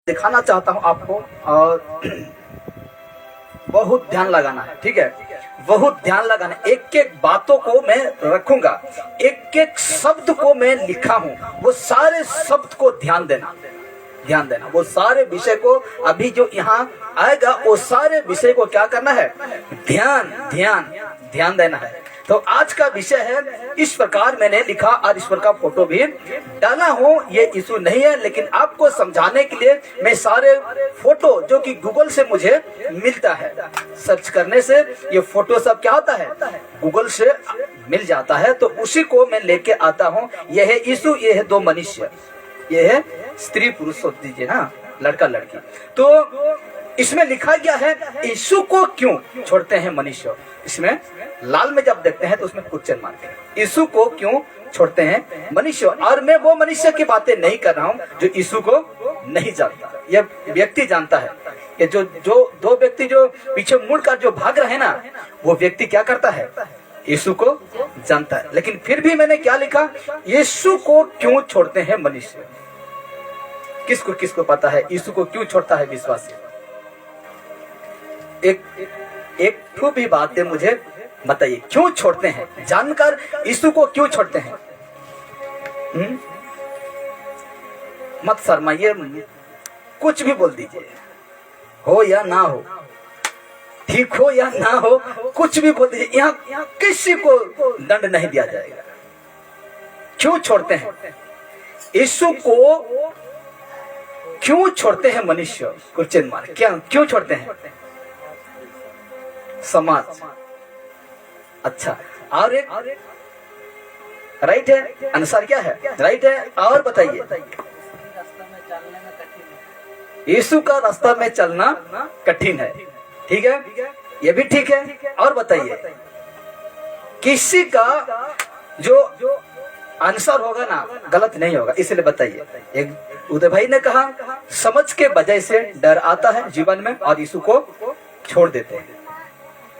दिखाना चाहता हूं आपको और बहुत ध्यान लगाना है, ठीक है। बहुत ध्यान लगाना, एक एक बातों को मैं रखूंगा, एक एक शब्द को मैं लिखा हूं, वो सारे शब्द को ध्यान देना, ध्यान देना। वो सारे विषय को अभी जो यहाँ आएगा वो सारे विषय को क्या करना है, ध्यान ध्यान ध्यान देना है। तो आज का विषय है, इस प्रकार मैंने लिखा और इस प्रकार फोटो भी डाला हूँ। ये इशू नहीं है, लेकिन आपको समझाने के लिए मैं सारे फोटो जो कि गूगल से मुझे मिलता है, सर्च करने से ये फोटो सब क्या होता है, गूगल से मिल जाता है, तो उसी को मैं लेके आता हूँ। यह है इशू, ये है दो मनुष्य, ये है स्त्री पुरुष सोच दीजिए ना, लड़का लड़की। तो इसमें लिखा गया है यीशु को क्यों छोड़ते हैं मनुष्य। इसमें लाल में जब देखते हैं तो उसमें क्वेश्चन मार्क है, यीशु को क्यों छोड़ते हैं मनुष्य। और मैं वो मनुष्य की बातें नहीं कर रहा हूँ जो यीशु को नहीं जानता, यह व्यक्ति जानता है। ये जो दो व्यक्ति जो पीछे मुड़कर जो भाग रहे हैं ना, वो व्यक्ति क्या करता है, यीशु को जानता है। लेकिन फिर भी मैंने क्या लिखा, यीशु को क्यों छोड़ते हैं मनुष्य। किसको किसको पता है यीशु को क्यों छोड़ता है विश्वासी। एक ठो भी बातें मुझे बताइए, क्यों छोड़ते हैं, जानकर यीशु को क्यों छोड़ते हैं। मत शर्माइए, कुछ भी बोल दीजिए, हो या ना हो, ठीक हो या ना हो, कुछ भी बोल दीजिए, यहाँ किसी को दंड नहीं दिया जाएगा। क्यों छोड़ते हैं यीशु को, क्यों छोड़ते हैं मनुष्य, क्वेश्चन मार्क, क्या क्यों छोड़ते हैं समाज। अच्छा, और एक राइट है, आंसर क्या है, राइट है। और बताइए, यीशु का रास्ता में चलना कठिन है, ठीक है, ये भी ठीक है। और बताइए, किसी का जो आंसर होगा ना गलत नहीं होगा, इसलिए बताइए। एक उदय भाई ने कहा समझ के वजह से डर आता है जीवन में और यीशु को छोड़ देते हैं।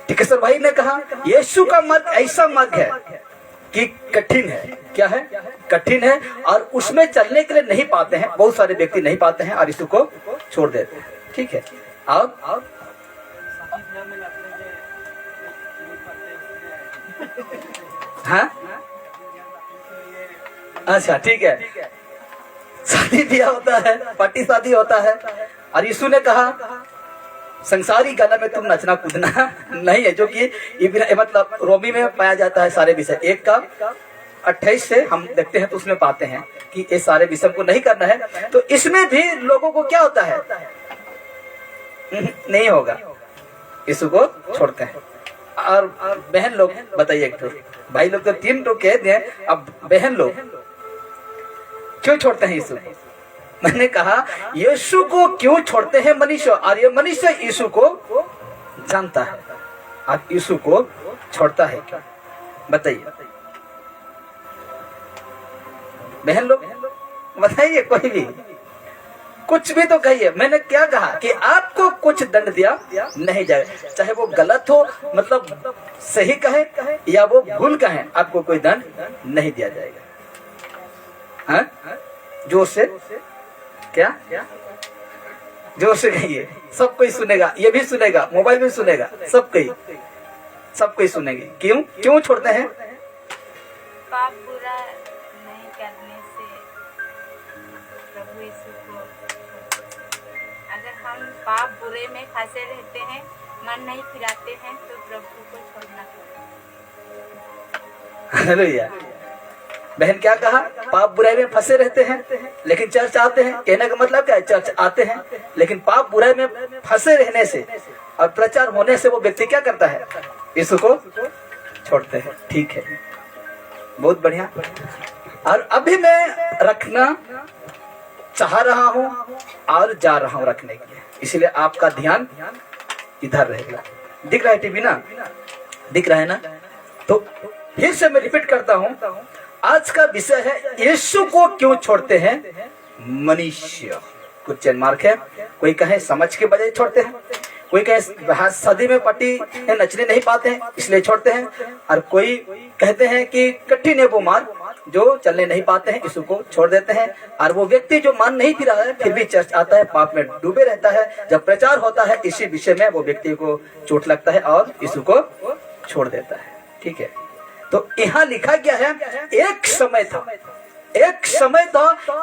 टिकेश्वर भाई ने कहा यीशु का मार्ग ऐसा मार्ग है कि कठिन है, क्या है, कठिन है, और उसमें चलने के लिए नहीं पाते हैं, बहुत सारे व्यक्ति नहीं पाते हैं और यीशु को छोड़ देते हैं, ठीक है। और हाँ, अच्छा ठीक है, शादी ब्याह होता है, पार्टी शादी होता है, और यीशु ने कहा संसारी गाना में तुम नचना कूदना नहीं है, जो कि मतलब रोमी में पाया जाता है सारे विषय। 1:28 से हम देखते हैं तो उसमें पाते हैं कि ये सारे विषय को नहीं करना है। तो इसमें भी लोगों को क्या होता है, नहीं होगा, यीशु को छोड़ते हैं। और बहन लोग बताइए, एक तो भाई लोग तो 3 लोग कह दिए, अब बहन लोग क्यों छोड़ते हैं यीशु। मैंने कहा यीशु को क्यों छोड़ते हैं मनुष्य, और ये मनुष्य यीशु को जानता है और यीशु को छोड़ता है क्या, बताइए बहन लोग, बताइए, कोई भी कुछ भी तो कहिए। मैंने क्या कहा कि आपको कुछ दंड दिया नहीं जाएगा, चाहे वो गलत हो, मतलब सही कहे या वो भूल कहे, आपको कोई दंड नहीं दिया जाएगा। हाँ, जोर से क्या, जोर से कहिए, सब कोई सुनेगा, ये भी सुनेगा, मोबाइल में सुनेगा, सब कोई सुनेगी। क्यों क्यों छोड़ते हैं, पाप बुरा नहीं करने से प्रभु यीशु को, अगर हम पाप बुरे में फंसे रहते हैं, मन नहीं फिराते हैं, तो प्रभु को छोड़ना पड़ेगा। हालेलुया। बहन क्या कहा, पाप बुराई में फंसे रहते हैं लेकिन चर्च आते हैं, कहने का मतलब क्या है, चर्च आते हैं लेकिन पाप बुराई में फंसे रहने से और प्रचार होने से वो व्यक्ति क्या करता है, यीशु को छोड़ते हैं, ठीक है, बहुत बढ़िया। और अभी मैं रखना चाह रहा हूं और जा रहा हूं रखने के लिए, इसलिए आपका ध्यान इधर रहेगा। दिख रहा है टीवी ना, दिख रहा है ना। तो फिर से मैं रिपीट करता हूं, आज का विषय है यीशु को क्यों छोड़ते हैं मनुष्य, क्वेश्चन मार्क है। कोई कहे समझ के बजाय छोड़ते हैं, कोई कहे शादी में पार्टी नचने नहीं पाते हैं इसलिए छोड़ते हैं, और कोई कहते हैं कि कठिन है वो मार्ग जो चलने नहीं पाते हैं यीशु को छोड़ देते हैं, और वो व्यक्ति जो मान नहीं भी रहा है फिर भी चर्च आता है, पाप में डूबे रहता है। जब प्रचार होता है इसी विषय में वो व्यक्ति को चोट लगता है और यीशु को छोड़ देता है। ठीक है, तो यहाँ लिखा गया है एक समय था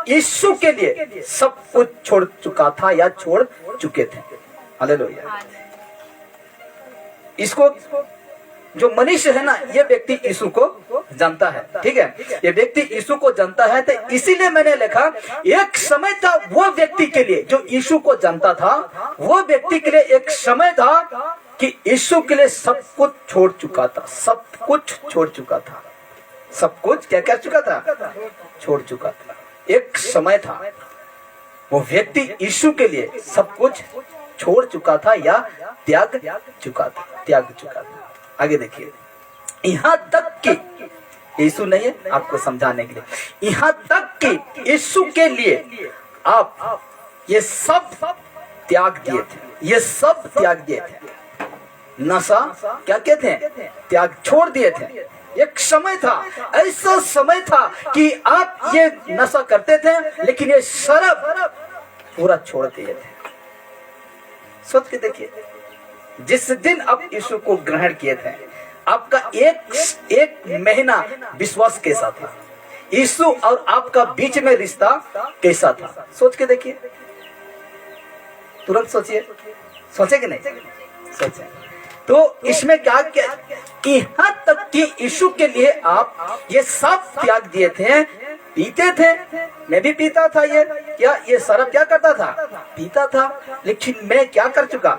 यीशु के लिए सब कुछ छोड़ चुका था या छोड़ चुके थे। हालेलुया। इसको जो मनुष्य है ना, ये व्यक्ति यीशु को जानता है। ठीक है, ये व्यक्ति यीशु को जानता है, तो इसीलिए मैंने लिखा एक समय था वो व्यक्ति के लिए जो यीशु को जानता था, वो व्यक्ति के लिए एक समय था कि यीशु के लिए सब कुछ छोड़ चुका था, सब कुछ छोड़ चुका था, सब कुछ क्या कर चुका था, छोड़ चुका था। एक समय था वो व्यक्ति यीशु के लिए सब कुछ छोड़ चुका था या त्याग चुका था। आगे देखिए, यहाँ तक कि यीशु नहीं है आपको समझाने के लिए, यहाँ तक कि यीशु के लिए आप ये सब त्याग दिए थे, ये सब त्याग दिए थे। नशा क्या कहते हैं, त्याग छोड़ दिए थे। एक समय था, ऐसा समय था कि आप ये नशा करते थे लेकिन ये शराब पूरा छोड़ दिए थे। सोच के देखिए, जिस दिन आप यीशु को ग्रहण किए थे आपका एक महीना विश्वास कैसा था, यीशु और आपका बीच में रिश्ता कैसा था, सोच के देखिए, तुरंत सोचिए, सोचे कि नहीं सोचे। तो इसमें क्या यहाँ तक कि यीशु के लिए आप ये सब त्याग दिए थे। पीते थे, मैं भी पीता था, ये शराब क्या करता था, पीता था, लेकिन मैं क्या कर चुका,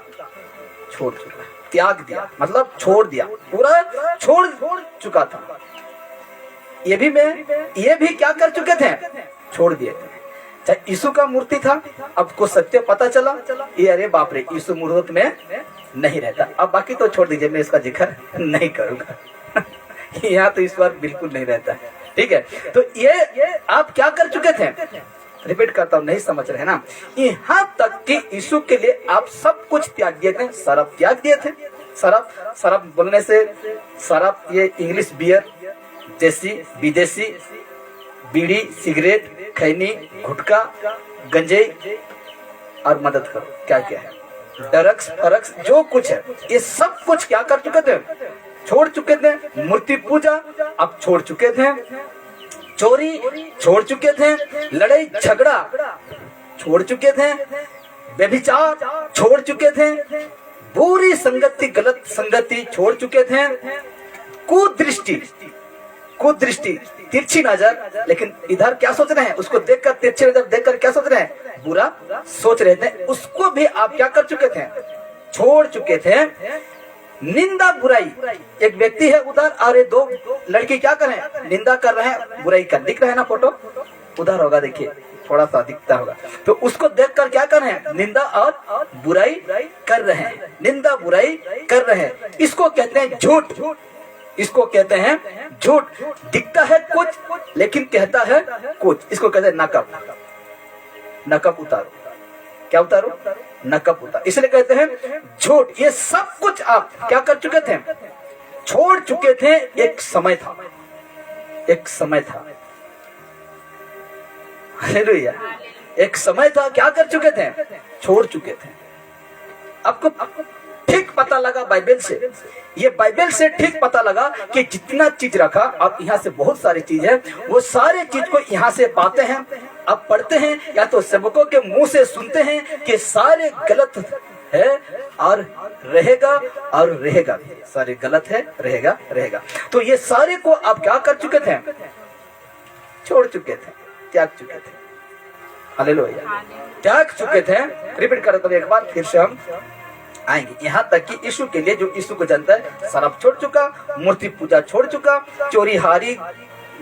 छोड़ चुका, त्याग दिया, मतलब छोड़ दिया, पूरा छोड़ चुका था। ये भी क्या कर चुके थे, छोड़ दिए थे। चाहे यीशु का मूर्ति था, अब को सत्य पता चला, ये अरे बाप रे यीशु मूर्त में नहीं रहता, अब बाकी तो छोड़ दीजिए, मैं इसका जिक्र नहीं करूंगा। यहाँ तो इस बार बिल्कुल नहीं रहता है। ठीक है, तो ये आप क्या कर चुके थे, रिपीट करता हूँ, नहीं समझ रहे ना। यहाँ तक कि यीशु के लिए आप सब कुछ त्याग दिए थे। शराब त्याग दिए थे, शराब बोलने से शराब ये इंग्लिश बियर जैसी विदेशी बीड़ी, सिगरेट, खैनी, गुटखा, गंजेई और मदद करो क्या क्या है, ड्रग्स फरक्स जो कुछ है, ये सब कुछ क्या कर चुके थे, छोड़ चुके थे। मूर्ति पूजा अब छोड़ चुके थे, चोरी छोड़ चुके थे, लड़ाई झगड़ा छोड़ चुके थे, व्यभिचार छोड़ चुके थे, बुरी संगति गलत संगति छोड़ चुके थे, कुदृष्टि तिरछी नजर, लेकिन इधर क्या सोच रहे हैं, उसको देखकर तिरछी नजर देखकर क्या सोच रहे हैं, बुरा सोच रहे थे, उसको भी आप क्या कर चुके थे, छोड़ चुके थे। निंदा बुराई, एक व्यक्ति है उधर और ये दो लड़की क्या कर रहे हैं, निंदा कर रहे हैं, बुराई कर, दिख रहा है ना फोटो उधर होगा, देखिए थोड़ा सा दिखता होगा, तो उसको देखकर क्या कर रहे हैं, निंदा और बुराई कर रहे हैं, निंदा बुराई कर रहे हैं। इसको कहते हैं झूठ, इसको कहते हैं झूठ। दिखता है कुछ लेकिन कहता है कुछ, इसको कहते हैं नकब उतारो, क्या उतारो, नकब उतारो, इसलिए कहते हैं झूठ। ये सब कुछ आप क्या कर चुके थे, छोड़ चुके थे। एक समय था, हालेलुया, एक समय था, क्या कर चुके थे, छोड़ चुके थे। आपको ठीक पता लगा बाइबल से, ये बाइबल से ठीक पता लगा कि जितना चीज रखा, अब यहाँ से बहुत सारी चीज है, वो सारे चीज को यहाँ से पाते हैं, अब पढ़ते हैं या तो सेवकों के मुंह से सुनते हैं कि सारे गलत है और रहेगा, सारे गलत है, रहेगा। तो ये सारे को आप क्या कर चुके थे, छोड़ चुके थे, त्याग चुके थे। हालेलुया, त्याग चुके थे। रिपीट करो तो एक बार फिर से हम आएंगे। यहाँ तक कि यीशु के लिए, जो यीशु को जानता है, शराब छोड़ चुका, मूर्ति पूजा छोड़ चुका, चोरी हारी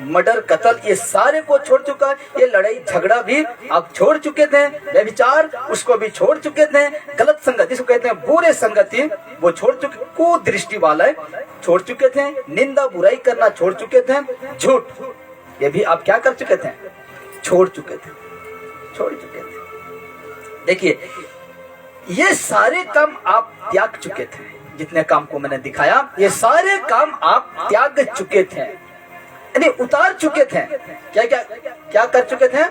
मर्डर कत्ल ये सारे को छोड़ चुका, ये लड़ाई झगड़ा भी आप छोड़ चुके थे, व्यभिचार उसको भी छोड़ चुके थे, गलत संगति जिसको कहते हैं बुरे संगति वो छोड़ चुके, कुदृष्टि वाले छोड़ चुके थे, निंदा बुराई करना छोड़ चुके थे, झूठ ये भी आप क्या कर चुके थे, छोड़ चुके थे। देखिए ये सारे काम आप त्याग चुके थे, जितने काम को मैंने दिखाया ये सारे काम आप त्याग चुके थे। यानी उतार चुके थे। क्या क्या क्या कर चुके थे?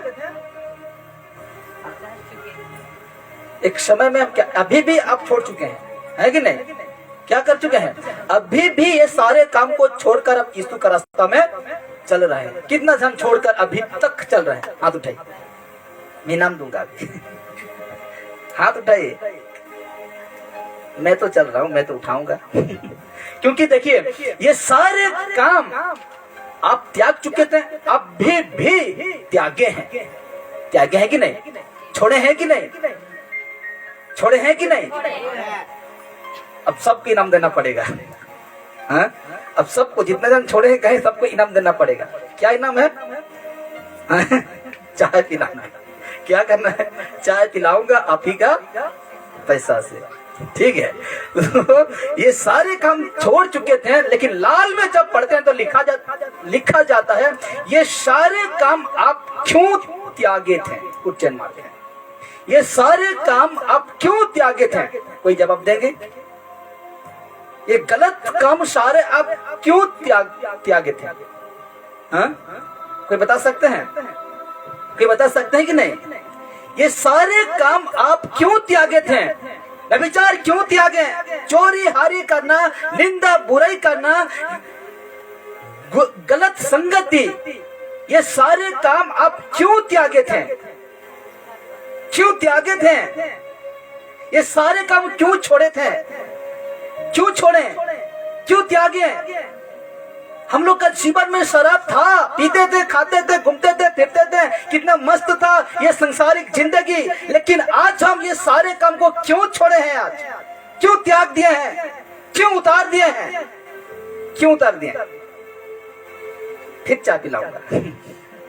एक समय में हम क्या, अभी भी आप छोड़ चुके हैं, है कि नहीं? क्या कर चुके हैं? अभी भी ये सारे काम को छोड़कर अब यीशु का रास्ता में चल रहे हैं। कितना जन छोड़कर अभी तक चल रहे हैं? हाथ उठाइए, मैं नाम दूंगा अभी। हाथ उठाइए। मैं तो चल रहा हूं, मैं तो उठाऊंगा। क्योंकि देखिए ये सारे काम आप त्याग चुके थे, अभी भी त्यागे हैं। त्यागे हैं कि नहीं? छोड़े हैं कि नहीं? छोड़े हैं कि नहीं? अब सबको इनाम देना पड़ेगा। हाँ? अब सबको, जितने जन छोड़े हैं कहे, सबको इनाम देना पड़ेगा। क्या इनाम है? चाय पिलाना है। क्या करना है? चाय पिलाऊंगा आप ही का पैसा से, ठीक है? तो ये सारे काम छोड़ चुके थे, लेकिन लाल में जब पढ़ते हैं तो लिखा जाता है ये सारे काम आप क्यों त्यागे थे? उच्चन मारते हैं, ये सारे काम आप क्यों त्यागे थे? कोई जवाब देंगे? ये गलत काम सारे आप क्यों त्यागे थे? हाँ? कोई बता सकते हैं? कोई बता सकते हैं कि नहीं? ये सारे काम आप क्यों त्यागे थे? व्यभिचार क्यों त्यागे? चोरी हारी करना, निंदा बुराई करना, गलत संगति, ये सारे काम आप क्यों त्यागे थे? क्यों त्यागे थे? ये सारे काम क्यों छोड़े थे? क्यों छोड़े? क्यों त्यागे? हम लोग का जीवन में शराब था, पीते थे, खाते थे, घूमते थे, फिरते थे, कितना मस्त था ये संसारिक जिंदगी। लेकिन आज हम ये सारे काम को क्यों छोड़े हैं? आज क्यों त्याग दिए हैं? क्यों उतार दिए हैं? क्यों उतार दिए? फिर चाय पिलाऊंगा।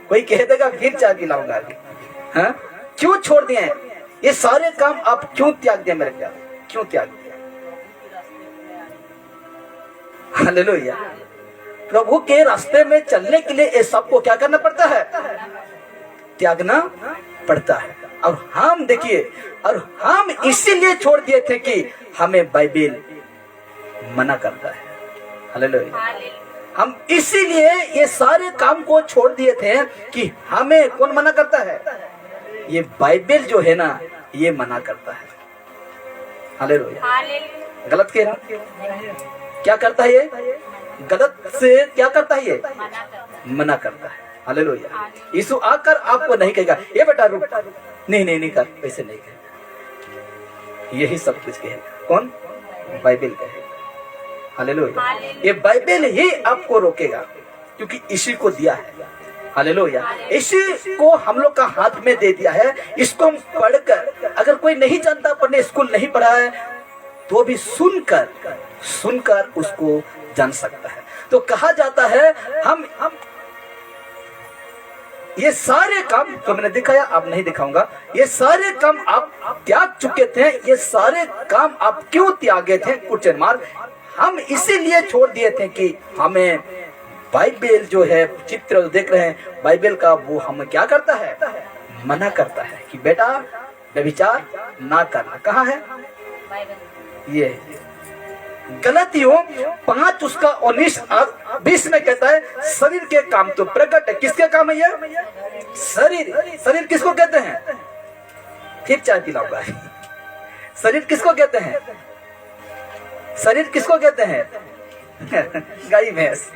कोई कह देगा फिर चाय पिलाऊंगा। हाँ? क्यों छोड़ दिए हैं? ये सारे काम आप क्यों त्याग दिए मेरे प्यार? क्यों त्याग दिए? हालेलुया। प्रभु के रास्ते में चलने के लिए इस सबको क्या करना पड़ता है? त्यागना पड़ता है। और हम देखिए, और हम इसीलिए छोड़ दिए थे कि हमें बाइबल मना करता है। हालेलुया। हम इसीलिए ये सारे काम को छोड़ दिए थे कि हमें कौन मना करता है? ये बाइबल जो है ना, ये मना करता है। हालेलुया। गलत कह रहा हूं? क्या करता है ये? गलत से क्या करता है ये? मना करता है। हालेलुया। यीशु आकर आपको नहीं कहेगा ये बेटा रुक, नहीं कर, वैसे नहीं कहेगा। यही सब कुछ कहेगा। कौन? बाइबल कहेगा। हालेलुया। ये बाइबल ही आपको रोकेगा, क्योंकि इसी को दिया है। हालेलुया। इसी को हम लोग का हाथ में दे दिया है। इसको पढ़कर, अगर कोई नहीं जानता, पढ़ने स्कूल नहीं पढ़ा है, तो भी सुनकर उसको जान सकता है। तो कहा जाता है हम ये सारे काम तो मैंने दिखाया, अब नहीं दिखाऊंगा। ये सारे काम आप त्याग चुके थे। ये सारे काम आप क्यों त्यागे थे? Question mark. हम इसीलिए छोड़ दिए थे कि हमें बाइबल जो है, चित्र देख रहे हैं बाइबल का, वो हमें क्या करता है? मना करता है कि बेटा व्यभिचार ना करना। कहाँ है ये? गलतियों 5 उसका 19 और 20 में कहता है शरीर के काम तो प्रकट है। किसके काम है ये? शरीर किसको कहते हैं? फिर चाय पिलाऊंगा। शरीर किसको कहते हैं? शरीर किसको कहते हैं? गाय भैंस।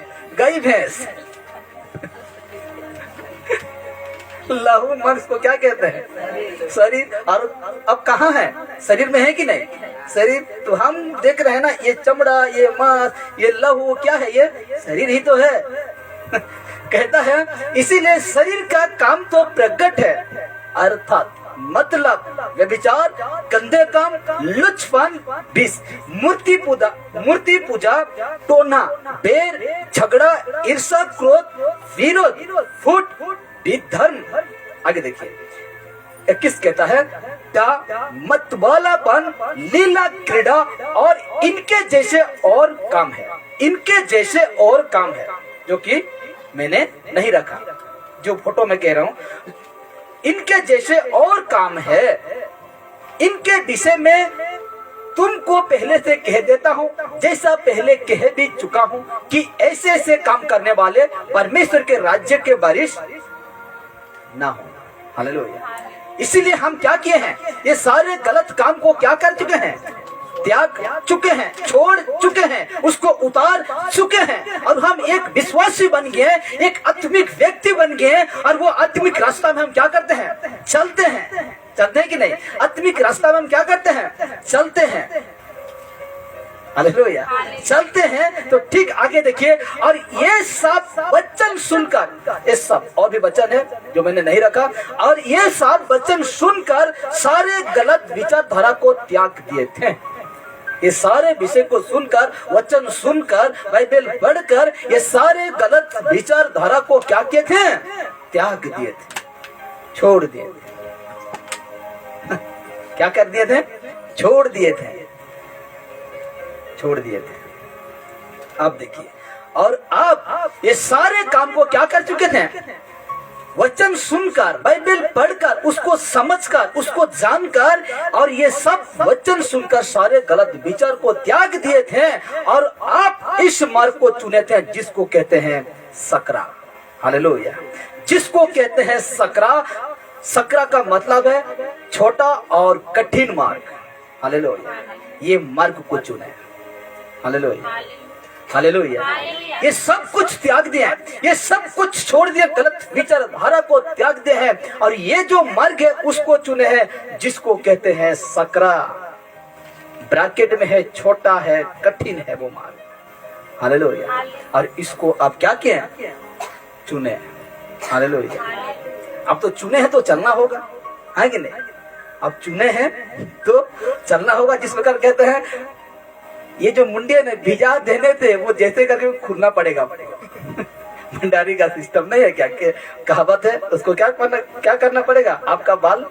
लहू मांस को क्या कहते हैं? शरीर। और अब कहाँ है? शरीर में है कि नहीं? शरीर तो हम देख रहे हैं ना, ये चमड़ा, ये मांस, ये लहू, क्या है ये? शरीर ही तो है। कहता है इसीलिए शरीर का काम तो प्रकट है, अर्थात मतलब व्यभिचार, गंदे काम, लुचपन, विष, मूर्ति पूजा, टोना, बेर, झगड़ा, ईर्ष्या, क्रोध, विरोध, फूट, धर्म। आगे देखिए 21 कहता है मतवालापन, लीला, क्रीड़ा और इनके जैसे और काम है। इनके जैसे और काम है जो कि मैंने नहीं रखा, जो फोटो में कह रहा हूं। इनके जैसे और काम है। इनके विषय में तुमको पहले से कह देता हूँ, जैसा पहले कह भी चुका हूँ, कि ऐसे ऐसे काम करने वाले परमेश्वर के राज्य के वारिस ना हो। हालेलुया। इसीलिए हम क्या किए हैं, ये सारे गलत काम को क्या कर चुके हैं, त्याग चुके हैं, छोड़ चुके हैं, उसको उतार चुके हैं, और हम एक विश्वासी बन गए, एक आत्मिक व्यक्ति बन गए, और वो आत्मिक रास्ता में हम क्या करते हैं, चलते हैं। चलते हैं कि नहीं? आत्मिक रास्ता में हम क्या करते हैं, चलते हैं। हालेलुया। चलते हैं। तो ठीक आगे देखिए, और ये सब वचन सुनकर, ये सब और भी वचन है जो मैंने नहीं रखा, और ये सब वचन सुनकर सारे गलत विचारधारा को त्याग दिए थे। ये सारे विषय को सुनकर, वचन सुनकर, बाइबल पढ़कर, ये सारे गलत विचारधारा को क्या किए थे, त्याग दिए थे, छोड़ दिए थे। क्या कर दिए थे, छोड़ दिए थे, छोड़ दिए थे। अब देखिए, और आप ये सारे काम को क्या कर चुके थे, वचन सुनकर, बाइबल पढ़कर, उसको समझकर, उसको जानकर, और ये सब वचन सुनकर सारे गलत विचार को त्याग दिए थे, और आप इस मार्ग को चुने थे जिसको कहते हैं सकरा। हालेलुया। जिसको कहते हैं सकरा। सकरा का मतलब है छोटा और कठिन मार्ग। हालेलुया। ये मार्ग को चुने। हालेलुया। हालेलुया। ये सब कुछ त्याग दिया है, ये सब कुछ छोड़ दिया, गलत विचारधारा को त्याग दिया है, और ये जो मार्ग है उसको चुने हैं जिसको कहते हैं सकरा। ब्रैकेट में है, छोटा है, कठिन है वो मार्ग। हालेलुया। और इसको आप क्या किए, चुने। हालेलुया। अब तो चुने हैं तो चलना होगा, है कि नहीं? अब चुने हैं तो चलना होगा। जिस प्रकार कहते हैं, ये जो मुंडे ने भिजा देने थे, वो जैसे करके खुलना पड़ेगा। भंडारी का सिस्टम नहीं है क्या, कहावत है, उसको क्या करना पड़ेगा, आपका बाल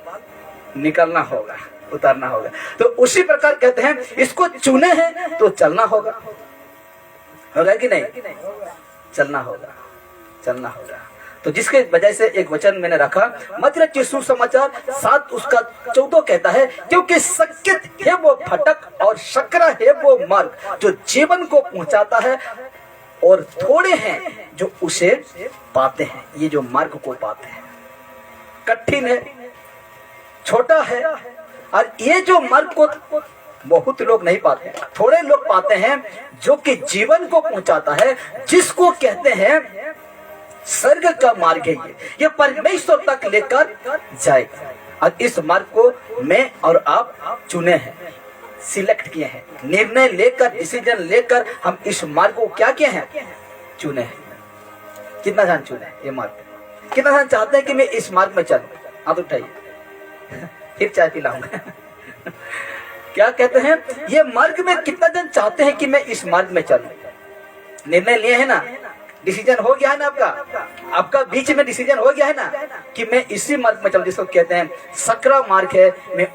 निकलना होगा, उतारना होगा। तो उसी प्रकार कहते हैं, इसको चुने हैं तो चलना होगा कि नहीं? चलना होगा, चलना होगा। तो जिसके वजह से एक वचन मैंने रखा, मत्ती रचित सुसमाचार 7 उसका 14 कहता है, क्योंकि सत्य है वो फटक और सकरा है वो मार्ग जो जीवन को पहुंचाता है, और थोड़े हैं जो उसे पाते हैं। ये जो मार्ग को पाते हैं, कठिन है, छोटा है, और ये जो मार्ग को बहुत लोग नहीं पाते, थोड़े लोग पाते हैं, जो कि जीवन को पहुंचाता है, जिसको कहते हैं स्वर्ग का मार्ग है। ये परमेश्वर तक लेकर जाएगा। और इस मार्ग को मैं और आप चुने हैं, सिलेक्ट किए हैं, निर्णय लेकर, डिसीजन लेकर हम इस मार्ग को क्या किए हैं, चुने हैं। कितना जन चुने ये मार्ग? कितना जन चाहते हैं कि मैं इस मार्ग में चलूं? हाथ उठाइए, फिर चाय पिलाऊंगा। क्या कहते हैं, ये मार्ग में कितना जन चाहते हैं कि मैं इस मार्ग में चलूं? निर्णय लिए है ना, डिसीजन हो गया है ना, आपका बीच में डिसीजन हो गया है ना कि मैं इसी मार्ग में चलूं, जिसको कहते हैं सकरा मार्ग है, मैं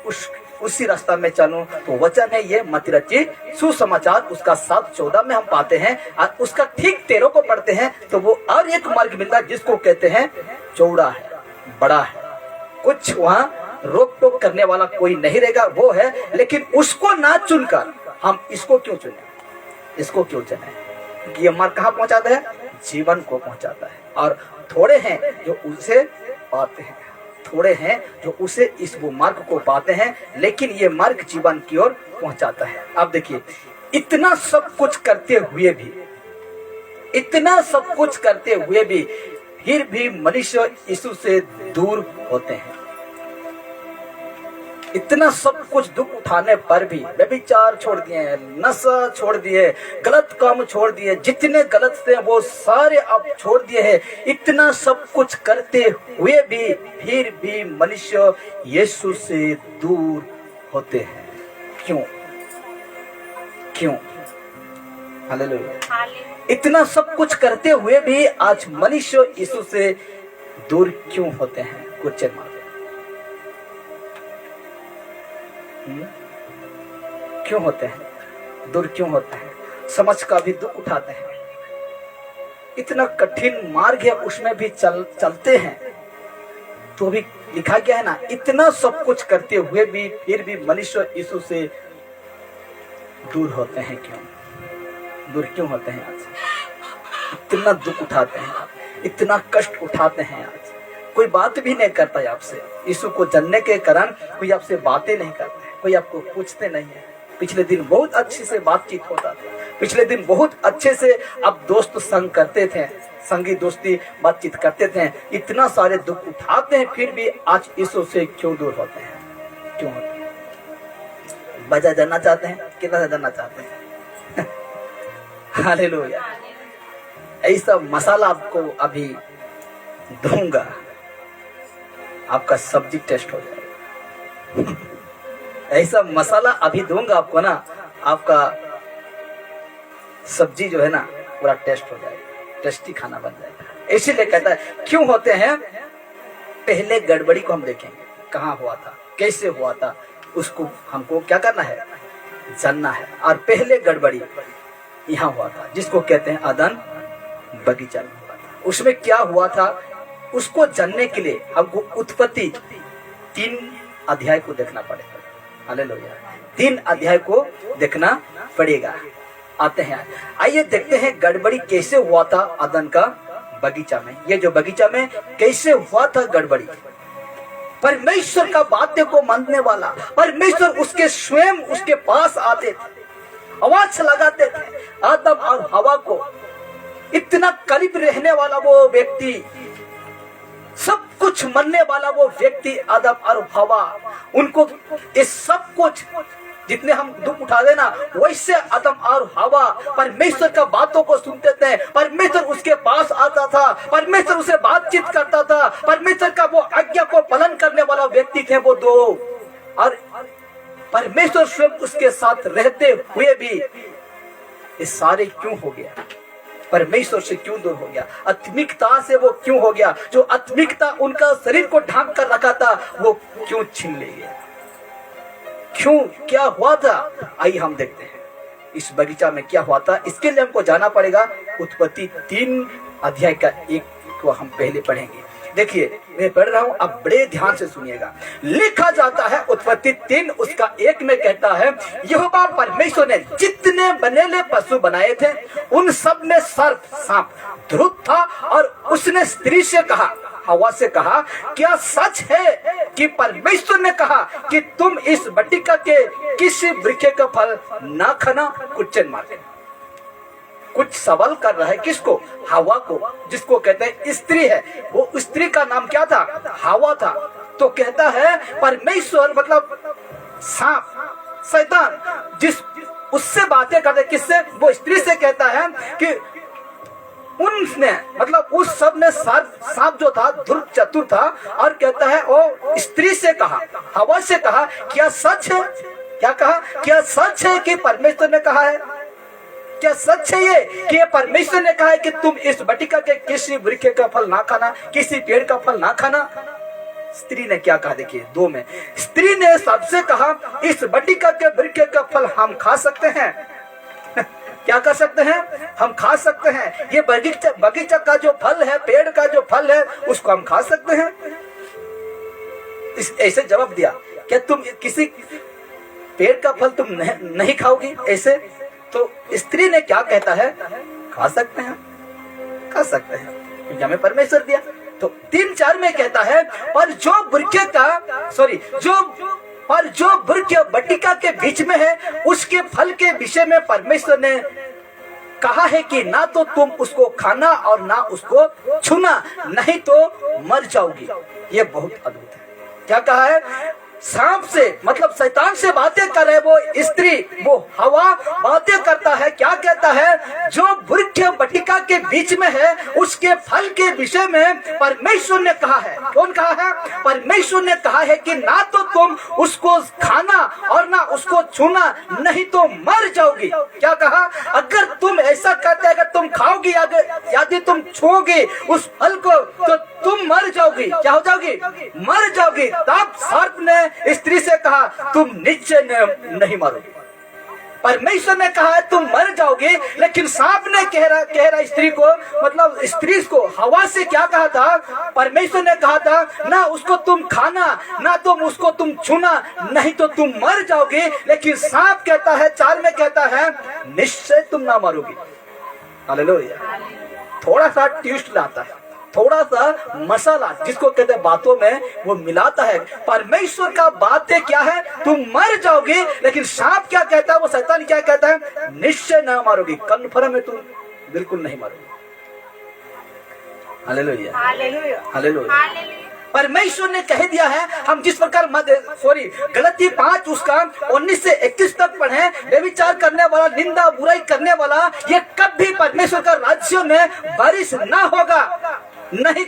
उसी रास्ता में चलूं। तो वचन है ये मत्ती रचित सुसमाचार उसका 7:14 में हम पाते हैं, और उसका ठीक 13 को पढ़ते हैं तो वो और एक मार्ग मिलता है जिसको कहते हैं चौड़ा है, बड़ा है, कुछ वहाँ रोक टोक करने वाला कोई नहीं रहेगा, वो है। लेकिन उसको ना चुनकर हम इसको क्यों चुने, इसको क्यों चुने? ये मार्ग कहाँ पहुंचाता है, जीवन को पहुंचाता है। और थोड़े हैं जो उसे पाते हैं, थोड़े हैं जो उसे इस वो मार्ग को पाते हैं, लेकिन ये मार्ग जीवन की ओर पहुंचाता है। अब देखिए, इतना सब कुछ करते हुए भी, इतना सब कुछ करते हुए भी फिर भी मनुष्य यीशु से दूर होते हैं। इतना सब कुछ दुख उठाने पर भी व्यभिचार छोड़ दिए, नशा छोड़ दिए, गलत काम छोड़ दिए, जितने गलत थे वो सारे अब छोड़ दिए हैं। इतना सब कुछ करते हुए भी फिर भी मनुष्य यीशु से दूर होते हैं। क्यों? क्यों? हालेलुया। इतना सब कुछ करते हुए भी आज मनुष्य यीशु से दूर क्यों होते हैं? Question mark. क्यों होते हैं दूर, क्यों होते हैं? समझ का भी दुख उठाते हैं। इतना कठिन मार्ग है, उसमें भी चलते हैं। तो भी लिखा गया है ना, इतना सब कुछ करते हुए भी फिर भी मनुष्य यीशु से दूर होते हैं क्यों? दूर क्यों होते हैं आज? इतना दुख उठाते हैं, इतना कष्ट उठाते हैं आज। कोई बात भी नहीं करता है आपसे। यीशु को जानने के कारण कोई आपसे बातें नहीं करता है, कोई आपको पूछते नहीं है। पिछले दिन बहुत अच्छे से बातचीत होता था, पिछले दिन बहुत अच्छे से आप दोस्त संग करते थे, संगी दोस्ती बातचीत करते थे। इतना सारे दुख उठाते हैं, फिर भी आज यीशु से क्यों दूर होते हैं? क्यों होते हैं? वजह जानना चाहते हैं? कितना जानना चाहते हैं? हालेलुया। ऐसा मसाला आपको अभी दूंगा, आपका सब्जी टेस्ट हो जाएगा। ऐसा मसाला अभी दूंगा आपको ना, आपका सब्जी जो है ना पूरा टेस्ट हो जाएगा, टेस्टी खाना बन जाएगा। इसीलिए कहता है क्यों होते हैं? पहले गड़बड़ी को हम देखेंगे, कहाँ हुआ था, कैसे हुआ था, उसको हमको क्या करना है? जानना है। और पहले गड़बड़ी यहाँ हुआ था, जिसको कहते हैं अदन बगीचा में हुआ था। उसमें क्या हुआ था उसको जानने के लिए हमको उत्पत्ति 3 अध्याय को देखना पड़ेगा। हालेलुया, 3 अध्याय को देखना पड़ेगा। आते हैं, आइए देखते हैं गड़बड़ी कैसे हुआ था अदन का बगीचा में। ये जो बगीचा में कैसे हुआ था गड़बड़ी? परमेश्वर का बातें को मानने वाला परमेश्वर उसके स्वयं उसके पास आते थे, आवाज लगाते थे। आदम और हवा को इतना करीब रहने वाला वो व्यक्ति, सब कुछ मानने वाला वो व्यक्ति आदम और हवा, उनको ये सब कुछ जितने हम दुख उठा देना, वैसे आदम और हवा परमेश्वर का बातों को सुनते थे। परमेश्वर उसके पास आता था, परमेश्वर उसे बातचीत करता था, परमेश्वर का वो आज्ञा को पालन करने वाला व्यक्ति थे वो दो। और परमेश्वर स्वयं उसके साथ रहते हुए भी ये सारे क्यों हो गया? परमेश्वर से क्यों दूर हो गया? आत्मिकता से वो क्यों हो गया? जो आत्मिकता उनका शरीर को ढांक कर रखा था वो क्यों छीन ले गया? क्यों, क्या हुआ था? आइए हम देखते हैं इस बगीचा में क्या हुआ था। इसके लिए हमको जाना पड़ेगा उत्पत्ति 3 अध्याय का 1 को हम पहले पढ़ेंगे। देखिए मैं पढ़ रहा हूं, आप बड़े ध्यान से सुनिएगा। लिखा जाता है उत्पत्ति 3 उसका 1 में कहता है, यहोवा परमेश्वर ने जितने बनेले पशु बनाए थे उन सब में सर्प सांप ध्रुव था। और उसने स्त्री से कहा, हवा से कहा, क्या सच है कि परमेश्वर ने कहा कि तुम इस बटिका के किसी वृक्ष का फल ना खाना? Question mark. कुछ सवाल कर रहा है, किसको? हवा को, जिसको कहते हैं स्त्री है। वो स्त्री का नाम क्या था? हवा था। तो कहता है परमेश्वर मतलब सांप, शैतान, जिस उससे बातें करते, किससे? वो स्त्री से कहता है कि उनने मतलब उस सब ने सांप जो था ध्रुव चतुर था। और कहता है वो स्त्री से कहा, हवा से कहा, क्या सच है? क्या कहा? क्या सच है कि परमेश्वर ने कहा है? क्या सच है ये कि परमेश्वर ने कहा है कि तुम इस बटिका के किसी वृक्ष का फल ना खाना, किसी पेड़ का फल ना खाना? स्त्री ने क्या कहा? देखिए 2 में, स्त्री ने सबसे कहा, इस बटिका के वृक्ष का फल हम खा सकते हैं। क्या कर सकते हैं? हम खा सकते हैं। ये बगीचा का जो फल है, पेड़ का जो फल है, उसको हम खा सकते हैं। ऐसे जवाब दिया, क्या तुम किसी पेड़ का फल तुम नहीं खाओगी? ऐसे तो स्त्री ने क्या कहता है? खा सकते हैं, खा सकते हैं, क्योंकि हमें परमेश्वर दिया। तो 3-4 में कहता है, और जो वृक्ष बटिका के बीच में है उसके फल के विषय में परमेश्वर ने कहा है कि ना तो तुम उसको खाना और ना उसको छूना, नहीं तो मर जाओगी। ये बहुत अद्भुत है। क्या कहा है? सांप से मतलब शैतान से बातें कर रहे वो स्त्री, वो हवा बातें करता है। क्या कहता है? जो वृक्ष बटिका के बीच में है उसके फल के विषय में परमेश्वर ने कहा है। कौन कहा है? परमेश्वर ने कहा है कि ना तो तुम उसको खाना और ना उसको छूना, नहीं तो मर जाओगी। क्या कहा? अगर तुम ऐसा करते, अगर तुम खाओगी, यदि तुम छूओगे उस फल को, तो तुम मर जाओगी। क्या हो जाओगी? मर जाओगी। तब सर्प ने स्त्री से कहा, तुम निश्चय नहीं मरोगे। परमेश्वर ने कहा है तुम मर जाओगे, लेकिन सांप ने कह रहा स्त्री को, मतलब स्त्री को हवा से क्या कहा था? परमेश्वर ने कहा था ना उसको तुम खाना, ना तुम उसको तुम छूना, नहीं तो तुम मर जाओगे। लेकिन सांप कहता है 4 में कहता है निश्चय तुम ना मरोगे। हालेलुया। थोड़ा सा ट्विस्ट लाता है, थोड़ा सा मसाला जिसको कहते हैं बातों में वो मिलाता है। परमेश्वर का बात है क्या है? तुम मर जाओगे, लेकिन सांप क्या कहता है? वो शैतान क्या कहता है? निश्चय ना मारोगे, कन्फर्म है तुम बिल्कुल नहीं मारोगे। Hallelujah, hallelujah, hallelujah. परमेश्वर ने कह दिया है। हम जिस प्रकार गलती 5 उसका 19 से 21 तक पढ़े, व्यभिचार करने वाला, निंदा बुराई करने वाला, ये कभी परमेश्वर का राज्य में बारिश ना होगा। नहीं,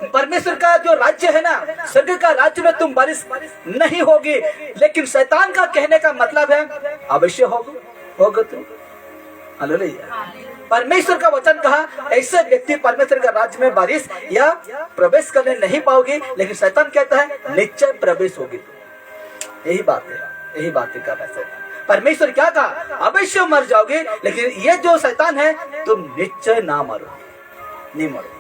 परमेश्वर का जो राज्य है ना, स्वर्ग का राज्य में तुम बारिश नहीं होगी। लेकिन शैतान का कहने का मतलब है अवश्य होगा तुम। हालेलुया। परमेश्वर का वचन कहा ऐसे व्यक्ति परमेश्वर का राज्य में बारिश या प्रवेश करने नहीं पाओगे, लेकिन शैतान कहता है निश्चय प्रवेश होगी तुम। यही बात है, यही बात है कर शैतान। परमेश्वर क्या कहा? अवश्य मर जाओगे, लेकिन ये जो शैतान है तुम निश्चय ना मरोगे, नहीं मरोगे।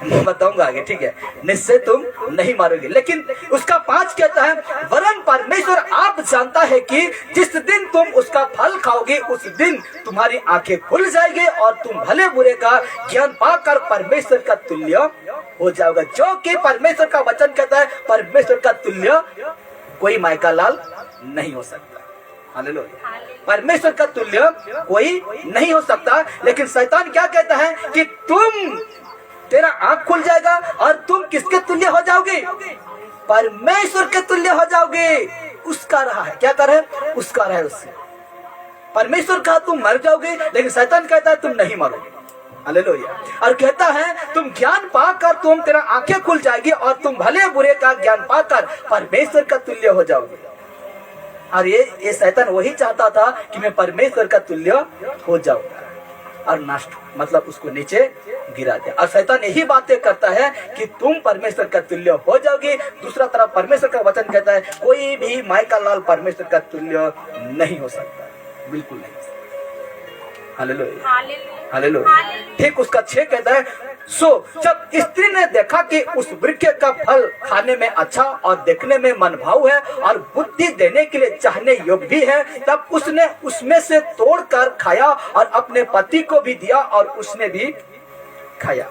मैं बताऊंगा आगे, ठीक है? निश्चय तुम नहीं मारोगे। लेकिन उसका 5 कहता है वरन परमेश्वर आप जानता है कि जिस दिन तुम उसका फल खाओगे उस दिन तुम्हारी आंखें खुल जाएगी और तुम भले बुरे का ज्ञान पाकर परमेश्वर का तुल्य हो जाओगे। जो कि परमेश्वर का वचन कहता है परमेश्वर का तुल्य कोई मायका लाल नहीं हो सकता। हालेलुया। परमेश्वर का तुल्य कोई नहीं हो सकता। लेकिन शैतान क्या कहता है कि तेरा आंख खुल जाएगा और तुम किसके तुल्य हो जाओगे? परमेश्वर के तुल्य हो जाओगे। उसका रहा है, क्या कर रहा है? उसका रहा है उससे। परमेश्वर कहा तुम मर जाओगे, लेकिन शैतान कहता है तुम नहीं मरोगे। हालेलुया। और कहता है तुम ज्ञान पाकर तुम तेरा आंखें खुल जाएगी और तुम भले बुरे का ज्ञान पाकर परमेश्वर का तुल्य हो जाओगे। और ये शैतान वही चाहता था कि मैं परमेश्वर का तुल्य हो जाऊंगा और नष्ट, मतलब उसको नीचे गिरा दिया। और शैतान यही बातें करता है कि तुम परमेश्वर का तुल्य हो जाओगे। दूसरा तरफ परमेश्वर का वचन कहता है कोई भी मायका लाल परमेश्वर का तुल्य नहीं हो सकता, बिल्कुल नहीं। Hallelujah, hallelujah. ठीक उसका 6 कहता है सो जब स्त्री ने देखा कि उस वृक्ष का फल खाने में अच्छा और देखने में मनभाऊ है और बुद्धि देने के लिए चाहने योग्य भी है, तब उसने उसमें से तोड़कर खाया और अपने पति को भी दिया और उसने भी खाया।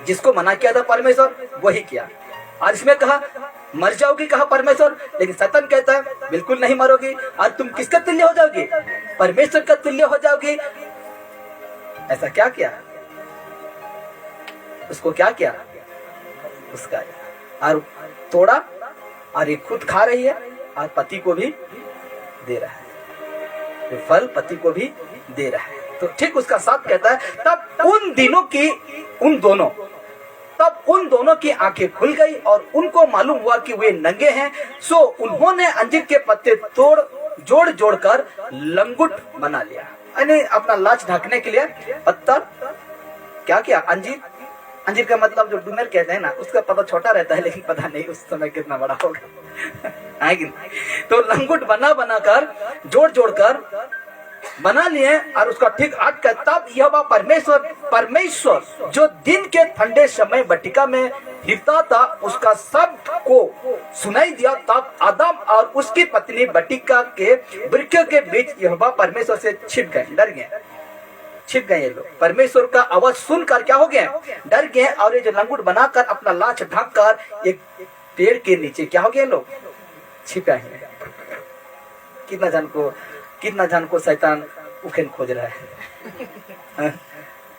जिसको मना किया था परमेश्वर वही किया। और इसमें कहा मर जाओगी, कहा परमेश्वर, लेकिन शैतान कहता है बिल्कुल नहीं मरोगी। और तुम किसका तुल्य हो जाओगी? परमेश्वर का तुल्य हो जाओगी। ऐसा क्या किया? उसको क्या किया? उसका और तोड़ा और ये खुद खा रही है और पति को भी दे रहा है, तो फल पति को भी दे रहा है। तो ठीक उसका 7 कहता है तब उन दोनों की आंखें खुल गई और उनको मालूम हुआ कि वे नंगे हैं। सो उन्होंने अंजीर के पत्ते जोड़ जोड़कर लंगुट बना लिया, यानी अपना लाच ढकने के लिए पत्ता क्या किया? अंजीर का मतलब जो डूमर कहते हैं ना, उसका पता छोटा रहता है, लेकिन पता नहीं उस समय कितना बड़ा होगा है कि नहीं? तो लंगुट बनाकर जोड़ बना लिए और उसका ठीक 8 का तब यहोवा परमेश्वर जो दिन के ठंडे समय बटिका में फिरता था उसका शब्द को सुनाई दिया। तब आदम और उसकी पत्नी बटिका के वृक्ष के बीच यहोवा परमेश्वर से छिप गए, डर गए ये लोग। परमेश्वर का आवाज सुनकर क्या हो गए? डर गए। और ये जो लंगूट बनाकर अपना लाच ढककर एक पेड़ के नीचे क्या हो गए? लोग छिपा है। कितना जन को शैतान उखेन खोज रहा है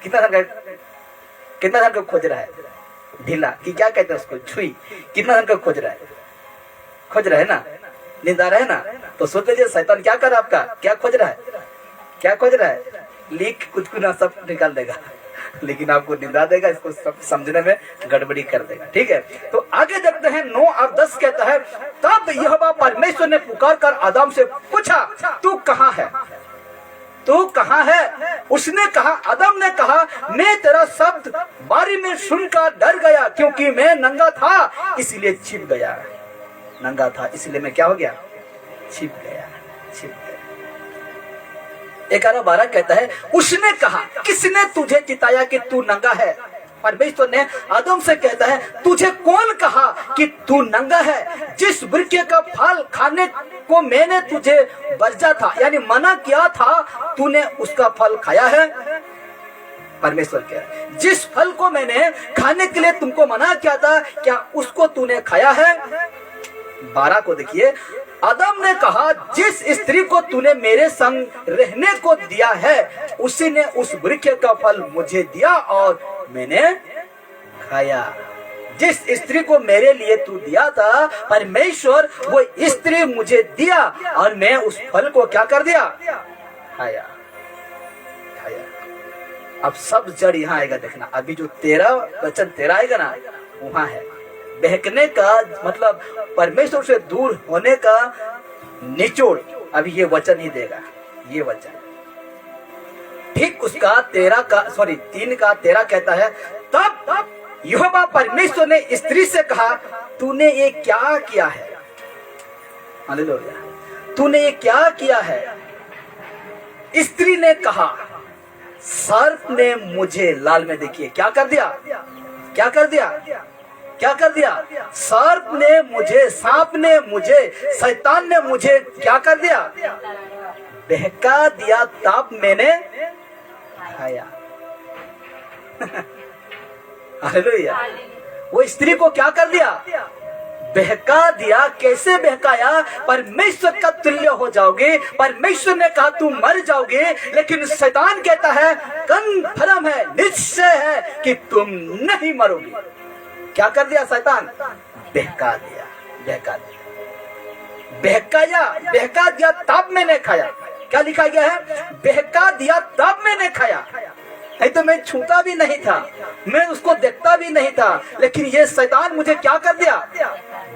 कितना जन को खोज रहा है? ढीला कि क्या कहते हैं उसको, छुई। कितना जन को खोज रहा है ना, निंदा रहा है ना। तो सोच लीजिए शैतान क्या कर रहा है आपका? क्या खोज रहा है? लीक कुछ ना सब निकाल देगा, लेकिन आपको निंदा देगा, इसको सब समझने में गड़बड़ी कर देगा। ठीक है, तो आगे देखते हैं 9 और 10 कहता है तब यहोवा परमेश्वर ने पुकार कर आदम से पूछा तू कहाँ है? उसने कहा, आदम ने कहा मैं तेरा शब्द बारी में सुनकर डर गया क्योंकि मैं नंगा था इसलिए छिप गया। नंगा था इसलिए मैं क्या हो गया? छिप गया, छिप गया। 11:12 कहता है, उसने कहा, किसने तुझे चिताया कि तू नंगा है? परमेश्वर ने आदम से कहता है, तुझे कौन कहा कि तू नंगा है? जिस वृक्ष का फल खाने को मैंने तुझे वर्जा था, यानी मना किया था, तूने उसका फल खाया है? परमेश्वर कह रहा है, जिस फल को मैंने खाने के लिए तुमको मना किया था, क्या उसको तूने खाया है? 12 को देखिए, आदम ने कहा, जिस स्त्री को तूने मेरे संग रहने को दिया है, उसी ने उस वृक्ष का फल मुझे दिया और मैंने खाया। जिस स्त्री को मेरे लिए तू दिया था, परमेश्वर, वो स्त्री मुझे दिया और मैं उस फल को क्या कर दिया? खाया, खाया। अब सब जड़ यहाँ आएगा, देखना। अभी जो 13 वचन 13 आएगा ना, वहां है बहकने का मतलब परमेश्वर से दूर होने का निचोड़। अभी ये वचन ही देगा, ये वचन। ठीक उसका 3 का 13 कहता है, तब यहोवा परमेश्वर ने स्त्री से कहा, तूने ये क्या किया है? हालेलुया, तूने ये क्या किया है? स्त्री ने कहा, सर्प ने मुझे, लाल में देखिए क्या कर दिया, क्या कर दिया, क्या कर दिया? सर्प ने मुझे, सांप ने मुझे, शैतान ने मुझे क्या कर दिया? बहका दिया, तब मैंने खाया। हालेलुया। वो स्त्री को क्या कर दिया? बहका दिया। कैसे बहकाया? परमेश्वर का तुल्य हो जाओगे। परमेश्वर ने कहा तू मर जाओगे, लेकिन शैतान कहता है कन्फर्म है, निश्चय है कि तुम नहीं मरोगे। क्या कर दिया शैतान? बहका दिया, बहका दिया, बहकाया, बहका दिया, तब मैंने खाया। क्या लिखा गया है? बहका दिया तब मैंने खाया। नहीं तो मैं छूता भी नहीं था, मैं उसको देखता भी नहीं था, लेकिन ये शैतान मुझे क्या कर दिया?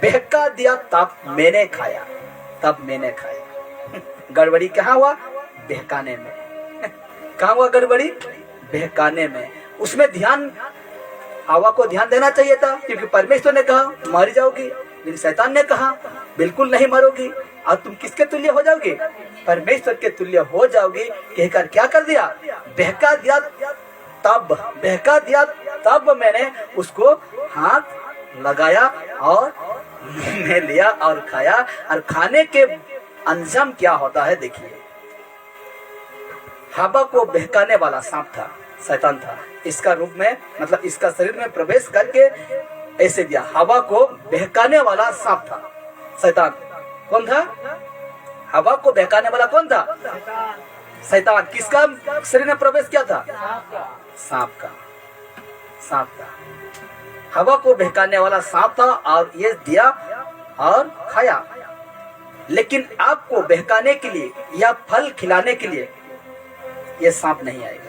बहका दिया, तब मैंने खाया, तब मैंने खाया। गड़बड़ी कहाँ हुआ? बहकाने में। कहाँ हुआ गड़बड़ी? बहकाने में। उसमें ध्यान, हवा को ध्यान देना चाहिए था, क्योंकि परमेश्वर ने कहा मर जाओगी, लेकिन शैतान ने कहा बिल्कुल नहीं मरोगी। और तुम किसके तुल्य हो जाओगे? परमेश्वर के तुल्य हो जाओगे। कहकर क्या कर दिया? बहका दिया, तब बहका दिया, तब मैंने उसको हाथ लगाया और मैं लिया और खाया। और खाने के अंजाम क्या होता है देखिए। हवा को बहकाने वाला सांप था, शैतान था। इसका रूप में मतलब इसका शरीर में प्रवेश करके ऐसे दिया। हवा को बहकाने वाला सांप था, शैतान। कौन था? हवा को बहकाने वाला कौन था? शैतान। किसका शरीर में प्रवेश किया था? सांप का, सांप का। हवा को बहकाने वाला सांप था और ये दिया और खाया। लेकिन आपको बहकाने के लिए या फल खिलाने के लिए ये सांप नहीं आएगा।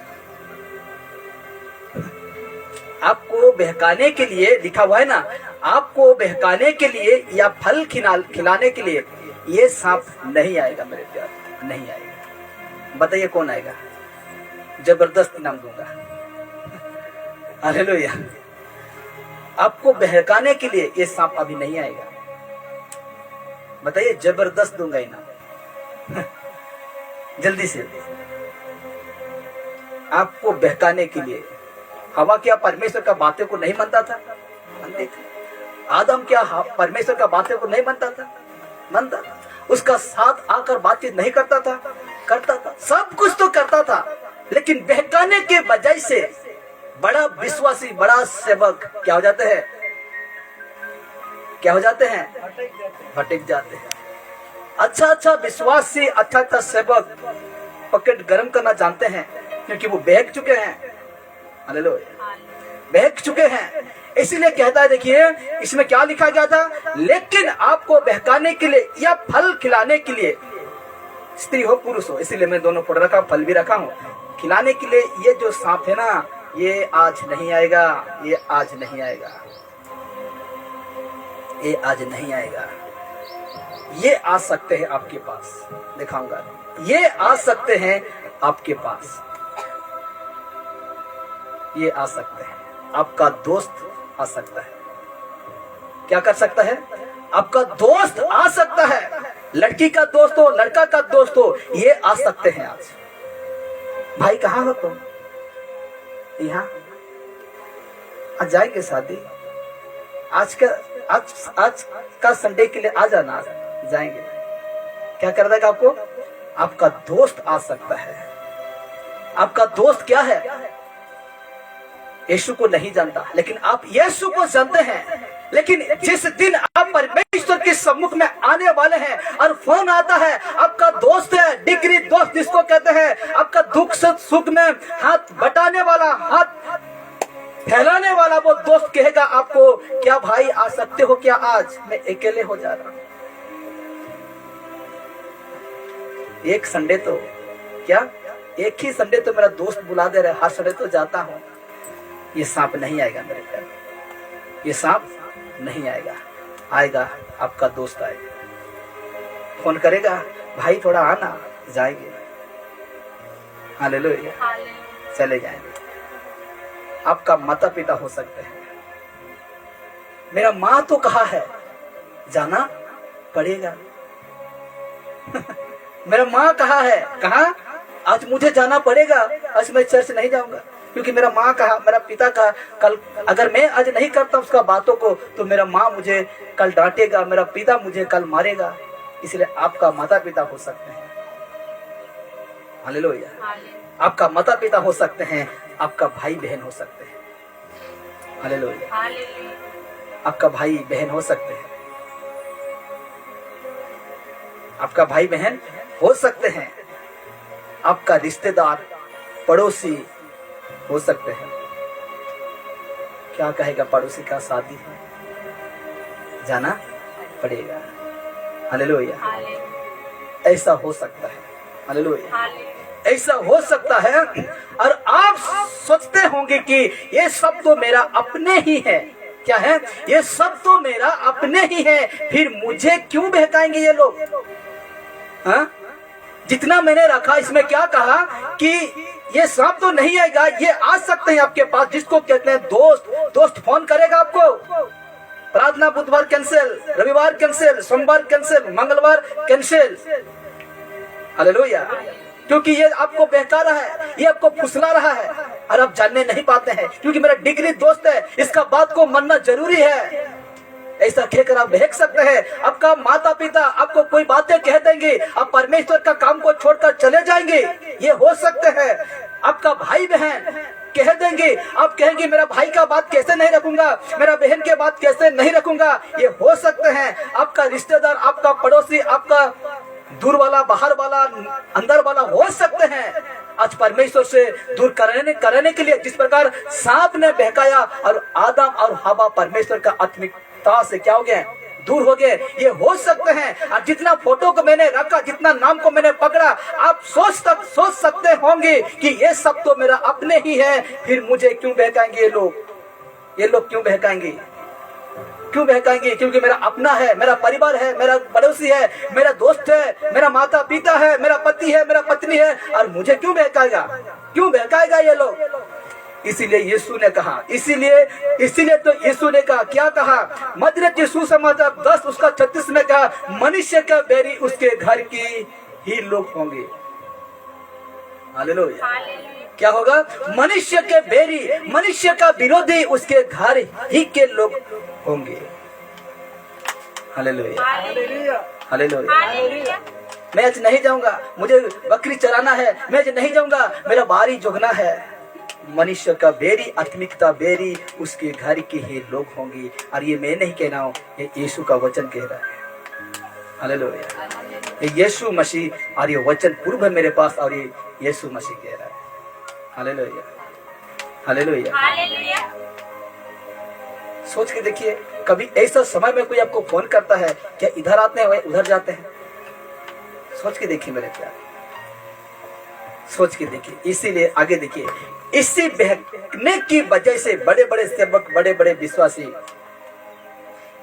आपको बहकाने के लिए लिखा हुआ है ना, आपको बहकाने के लिए या फल खिलाने के लिए ये सांप नहीं आएगा मेरे प्यार, नहीं आएगा। बताइए कौन आएगा? जबरदस्त इनाम दूंगा। हालेलुया। आपको बहकाने के लिए ये सांप अभी नहीं आएगा। बताइए, जबरदस्त दूंगा इनाम। जल्दी से। आपको बहकाने के लिए। हवा क्या परमेश्वर का बातें को नहीं मानता था? मानते थे। आदम क्या परमेश्वर का बातें को नहीं मानता था? मानता। उसका साथ आकर बातचीत नहीं करता था? करता था। सब कुछ तो करता था, लेकिन बहकाने के बजाय से बड़ा विश्वासी, बड़ा सेवक क्या हो जाते हैं? क्या हो जाते हैं? भटक जाते हैं। अच्छा विश्वासी, अच्छा सेवक पॉकेट गर्म करना जानते हैं, क्योंकि वो बहक चुके हैं। हालेलुया, बहक चुके हैं। इसीलिए कहता है, देखिए इसमें क्या लिखा गया था? लेकिन आपको बहकाने के लिए या फल खिलाने के लिए, स्त्री हो पुरुष हो, इसीलिए मैं दोनों पढ़ रखा, फल भी रखा हूँ। खिलाने के लिए ये जो सांप है ना, ये आज नहीं आएगा, ये आज नहीं आएगा, ये आज नहीं आएगा। ये आ सकते हैं आपके पास, दिखाऊंगा। ये आ सकते हैं आपके पास, ये आ सकते हैं। आपका दोस्त आ सकता है। क्या कर सकता है? आपका दोस्त आ सकता है। लड़की का दोस्त हो, लड़का का दोस्त हो, ये आ सकते हैं आज। भाई कहाँ हो तुम? यहाँ आज जाएंगे शादी, आज का संडे के लिए आ जाना, जाएंगे। क्या कर देगा आपको? आपका दोस्त आ सकता है। आपका दोस्त क्या है? यीशु को नहीं जानता, लेकिन आप यीशु को जानते हैं। लेकिन जिस दिन आप परमेश्वर के सम्मुख में आने वाले हैं और फोन आता है, आपका दोस्त है, डिग्री दोस्त जिसको कहते हैं, आपका दुख सुख में हाथ बटाने वाला, हाथ फैलाने वाला वो दोस्त कहेगा आपको, क्या भाई आ सकते हो क्या? आज मैं अकेले हो जा रहा हूं। एक संडे तो क्या, एक ही संडे तो मेरा दोस्त बुला दे रहा है, हर संडे तो जाता हूं। ये सांप नहीं आएगा मेरे घर, ये सांप नहीं आएगा। आएगा आपका दोस्त, आएगा, फोन करेगा, भाई थोड़ा आना, जाएंगे। हालेलुया, चले जाएंगे। आपका माता पिता हो सकते हैं। मेरा माँ तो कहा है, जाना पड़ेगा। मेरा माँ कहा है, कहा आज मुझे जाना पड़ेगा, आज मैं चर्च नहीं जाऊंगा, क्योंकि मेरा माँ कहा, मेरा पिता कहा, कल अगर मैं आज नहीं करता उसका बातों को तो मेरा माँ मुझे कल डांटेगा, मेरा पिता मुझे कल मारेगा। इसलिए आपका माता पिता हो सकते हैं। हालेलुया। आपका माता पिता हो सकते हैं, आपका भाई बहन हो सकते हैं। हालेलुया। आपका भाई बहन हो सकते हैं, आपका भाई बहन हो सकते हैं, आपका रिश्तेदार पड़ोसी हो सकते हैं। क्या कहेगा पड़ोसी का? शादी है, जाना पड़ेगा। हालेलुया। ऐसा हो सकता है। हालेलुया, ऐसा हो सकता है। और आप सोचते होंगे कि ये सब तो मेरा अपने ही है। क्या है? ये सब तो मेरा अपने ही है, फिर मुझे क्यों बहकाएंगे ये लोग? हाँ? जितना मैंने रखा इसमें क्या कहा कि ये सांप तो नहीं आएगा, ये आ सकते हैं आपके पास, जिसको कहते हैं दोस्त। दोस्त फोन करेगा आपको, प्रार्थना बुधवार कैंसिल, रविवार कैंसिल, सोमवार कैंसिल, मंगलवार कैंसिल। हालेलुया। क्योंकि ये आपको बहका रहा है, ये आपको फुसला रहा है और आप जानने नहीं पाते हैं, क्योंकि मेरा डिग्री दोस्त है, इसका बात को मानना जरूरी है। ऐसा कहकर आप बहक सकते हैं। आपका माता पिता आपको कोई बातें कह देंगे, आप परमेश्वर का काम को छोड़कर चले जाएंगे, ये हो सकते हैं। आपका भाई बहन कह देंगे, आप कहेंगे मेरा भाई का बात कैसे नहीं रखूंगा, मेरा बहन के बात कैसे नहीं रखूंगा, ये हो सकते हैं। आपका रिश्तेदार, आपका पड़ोसी, आपका दूर वाला, बाहर वाला, अंदर वाला हो सकते हैं। आज परमेश्वर से दूर कराने के लिए जिस प्रकार सांप ने बहकाया और आदम और हवा परमेश्वर का आत्मिकता से क्या हो गए? दूर हो गए। ये हो सकते हैं। और जितना फोटो को मैंने रखा, जितना नाम को मैंने पकड़ा, आप सोच सकते होंगे कि ये सब तो मेरा अपने ही है, फिर मुझे क्यों बहकाएंगे ये लोग? ये लोग क्यों बहकाएंगे? क्यों बहकाएंगे? क्योंकि मेरा अपना है, मेरा परिवार है, मेरा पड़ोसी है, मेरा दोस्त है, मेरा माता पिता है, मेरा पति है, मेरा पत्नी है, और मुझे क्यों बहकाएगा? क्यों बहकाएगा ये लोग? इसीलिए यीशु ने कहा, इसीलिए तो यीशु ने कहा, क्या कहा? मदरत यीशु समाचार 10 उसका 36 में कहा, मनुष्य का बैरी उसके घर की ही लोग होंगे। हालेलुया। क्या होगा? मनुष्य के बैरी, मनुष्य का विरोधी उसके घर ही के लोग होंगे। Hallelujah, hallelujah. मैं आज नहीं जाऊंगा, मुझे बकरी चराना है, मैं आज नहीं जाऊंगा, मेरा बारी जोगना है। मनुष्य का बेरी, आत्मिकता बेरी उसके घर के ही लोग होंगे। और ये मैं नहीं कह रहा हूँ, ये यीशु का वचन कह रहा है। हालेलुया। ये यीशु मसीह और ये वचन पूर्व है मेरे पास, और ये यीशु मसीह कह रहा है। Hallelujah, hallelujah. सोच के देखिए, कभी ऐसा समय में कोई आपको फोन करता है, क्या इधर आते हैं उधर जाते हैं? सोच के देखिए मेरे प्यार, सोच के देखिए। इसीलिए आगे देखिए, इसी बहकने की वजह से बड़े बड़े सेवक, बड़े बड़े विश्वासी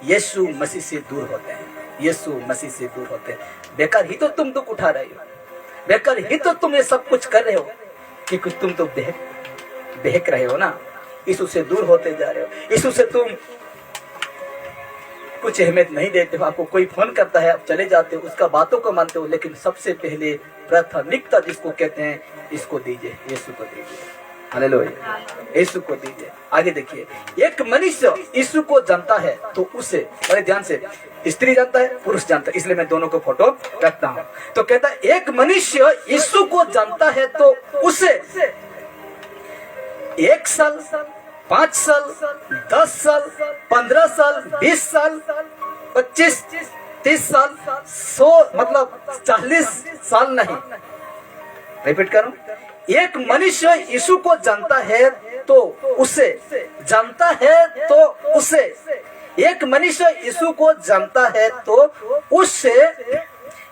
यीशु मसीह से दूर होते हैं। यीशु मसीह से दूर होते हैं। बेकार ही तो तुम दुख उठा रहे हो, बेकार ही तो तुम ये सब कुछ कर रहे हो, क्योंकि तुम तो बहक रहे हो ना। यीशु से दूर होते जा रहे हो। यीशु से तुम कुछ अहमियत नहीं देते हो, आपको कोई फोन करता है आप चले जाते हो, उसका बातों को मानते हो, लेकिन सबसे पहले प्राथमिकता जिसको कहते हैं इसको दीजिए, यीशु को दीजिए। हालेलुया, यीशु को दीजिए। आगे देखिए, एक मनुष्य यीशु को जानता है तो उसे, बड़े ध्यान से, स्त्री जानता है पुरुष जानता है, इसलिए मैं दोनों को फोटो रखता हूं। तो कहता है एक मनुष्य यीशु को जानता है तो उसे 1 साल, 5 साल, 10 साल, 15 साल, 20 साल, 25, 30 साल, 100 मतलब 40 साल नहीं, रिपीट करूं, एक मनुष्य यीशु को जानता है तो उसे, जानता है तो उसे, एक मनुष्य यीशु को जानता है तो उससे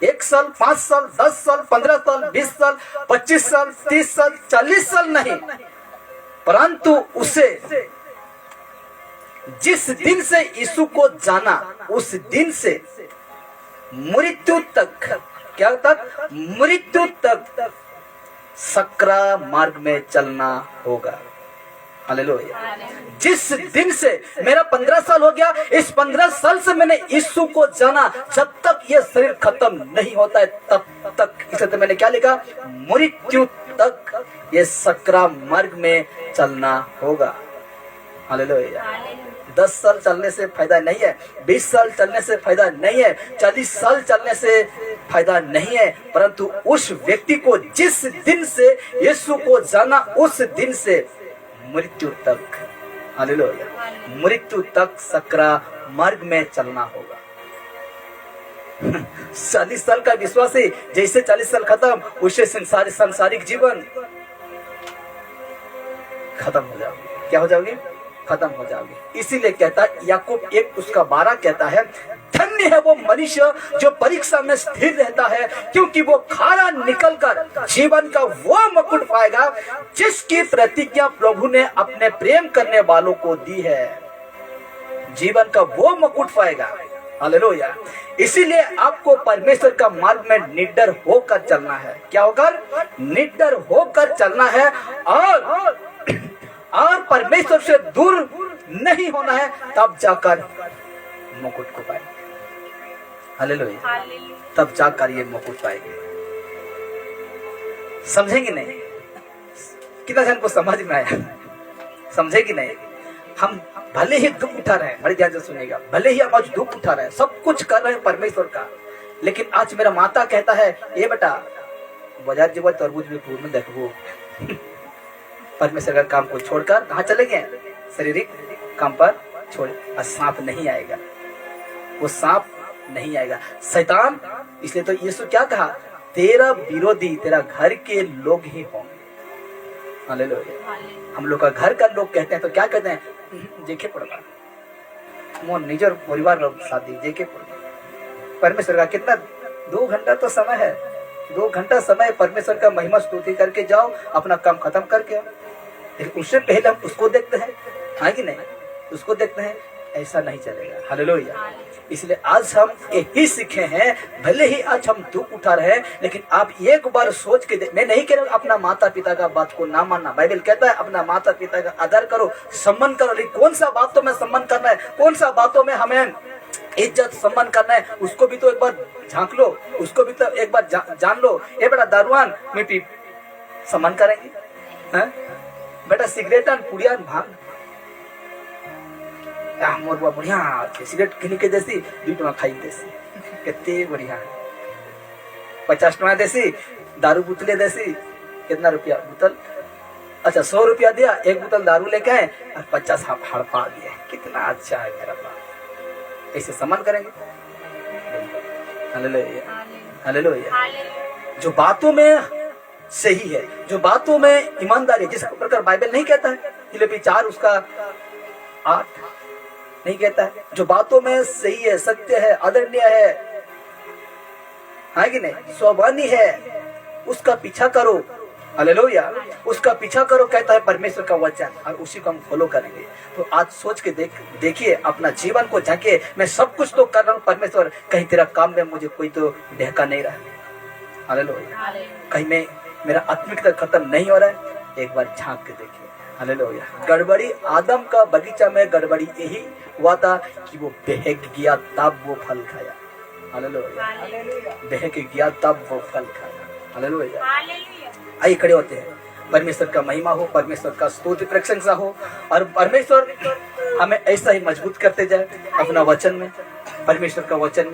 1 साल, 5 साल, 10 साल, 15 साल, 20 साल, 25 साल, 30 साल, 40 साल नहीं, परंतु उसे जिस दिन से यीशु को जाना उस दिन से मृत्यु तक, क्या तक, मृत्यु तक सकरा मार्ग में चलना होगा। हालेलुया। जिस दिन से मेरा 15 साल हो गया, इस 15 साल से मैंने यीशु को जाना, जब तक ये शरीर खत्म नहीं होता है तब तक, इसलिए तो मैंने क्या लिखा, मृत्यु तक ये सकरा मार्ग में चलना होगा। हालेलुया। 10 साल चलने से फायदा नहीं है, 20 साल चलने से फायदा नहीं है, 40 साल चलने से फायदा नहीं है, परंतु उस व्यक्ति को जिस दिन से यीशु को जाना उस दिन से मृत्यु तक, हालेलुया, मृत्यु तक सकरा मार्ग में चलना होगा। 40 साल का विश्वास है, जैसे 40 साल खत्म उससे संसारिक जीवन खत्म हो जाओगे। क्या हो जाओगे? खत्म हो जाओगे। इसीलिए कहता है याकूब 1:12 कहता है, धन्य है वो मनुष्य जो परीक्षा में स्थिर रहता है, क्योंकि वो खरा निकलकर जीवन का वो मुकुट पाएगा जिसकी प्रतिज्ञा प्रभु ने अपने प्रेम करने वालों को दी है। जीवन का वो मुकुट पाएगा। हालेलुया। इसीलिए आपको परमेश्वर का मार्ग में निडर होकर चलना है। क्या होकर? निडर होकर चलना है और परमेश्वर से दूर नहीं होना है, तब जाकर मुकुट को पाएंगे। हालेलुया। तब जाकर ये मुकुट पाएंगे। समझेंगे नहीं? कितना जन को समझ में आया? समझेगी नहीं? हम भले ही दुख उठा रहे हैं, बड़े ध्यान से सुनिएगा, भले ही हम आज दुख उठा रहे हैं, सब कुछ कर रहे हैं परमेश्वर का, लेकिन आज मेरा माता कहता है, ये बेटा बाजार जीवा तरबूज में पूर्ण देखो, परमेश्वर का काम को छोड़कर कहाँ चले गए? शारीरिक काम पर छोड़। सांप नहीं आएगा, वो सांप नहीं आएगा, शैतान। इसलिए तो यीशु क्या कहा, तेरा विरोधी तेरा घर के लोग ही होंगे। हालेलुया। हम लोग का घर का लोग कहते हैं तो क्या कहते हैं? जेके पड़वा मोर निजर परिवार शादी जेके पड़वा। परमेश्वर का कितना 2 घंटा तो समय है, 2 घंटा समय परमेश्वर का महिमा स्तुति करके जाओ, अपना काम खत्म करके आओ। लेकिन उससे पहले हम उसको देखते हैं, हाँ कि नहीं? उसको देखते हैं, ऐसा नहीं चलेगा। हालेलुया। इसलिए आज हम यही सीखे हैं, भले ही आज हम दुख उठा रहे हैं, लेकिन आप एक बार सोच के मैं नहीं कह रहा अपना माता पिता का बात को ना मानना, बाइबल कहता है अपना माता पिता का आदर करो, सम्मान करो, लेकिन कौन सा बातों में सम्मान करना है, कौन सा बातों में हमें इज्जत सम्मान करना है, उसको भी तो एक बार झांक लो, उसको भी तो एक बार जान लो। ये बेटा दारुआन में पी सम्मान करेंगे, बेटा सिगरेटन पुड़ियान भांग मोर बुआ बढ़िया सिगरेट किन के देसी 2 टका खाई देसी, कितने बढ़िया, 50 टका देसी दारू बोतले देसी, कितना रुपया बोतल? अच्छा 100 रुपया दिया, 1 बोतल दारू लेके आए और 50 हड़पा दिए, कितना अच्छा है मेरा बाप। ऐसे सम्मान करेंगे? Hallelujah, hallelujah. जो बातों में सही है, जो बातों में ईमानदारी, जिस प्रकार बाइबल नहीं कहता है, फिलिप्पी 4:8 नहीं कहता है, जो बातों में सही है, सत्य है, आदरणीय है कि नहीं, स्वाभाविक है, उसका पीछा करो। हालेलुया। उसका पीछा करो कहता है परमेश्वर का वचन, और उसी को हम फॉलो करेंगे। तो आज सोच के देखिए, अपना जीवन को झांकिए, मैं सब कुछ तो कर रहा हूँ परमेश्वर, कहीं तेरा काम में मुझे कोई तो ढहका नहीं रहा। हालेलुया। कहीं में मेरा आत्मिकता खत्म नहीं हो रहा है, एक बार झांक के देखिए। हालेलुया। गड़बड़ी आदम का बगीचा में गड़बड़ी यही हुआ था कि वो बहक गया तब वो फल खाया। हालेलुया। बहक गया तब वो फल खाया। हालेलुया। आइए खड़े होते हैं। परमेश्वर का महिमा हो, परमेश्वर का स्तुति प्रशंसा हो और परमेश्वर हमें ऐसा ही मजबूत करते जाए अपना वचन में, परमेश्वर का वचन में।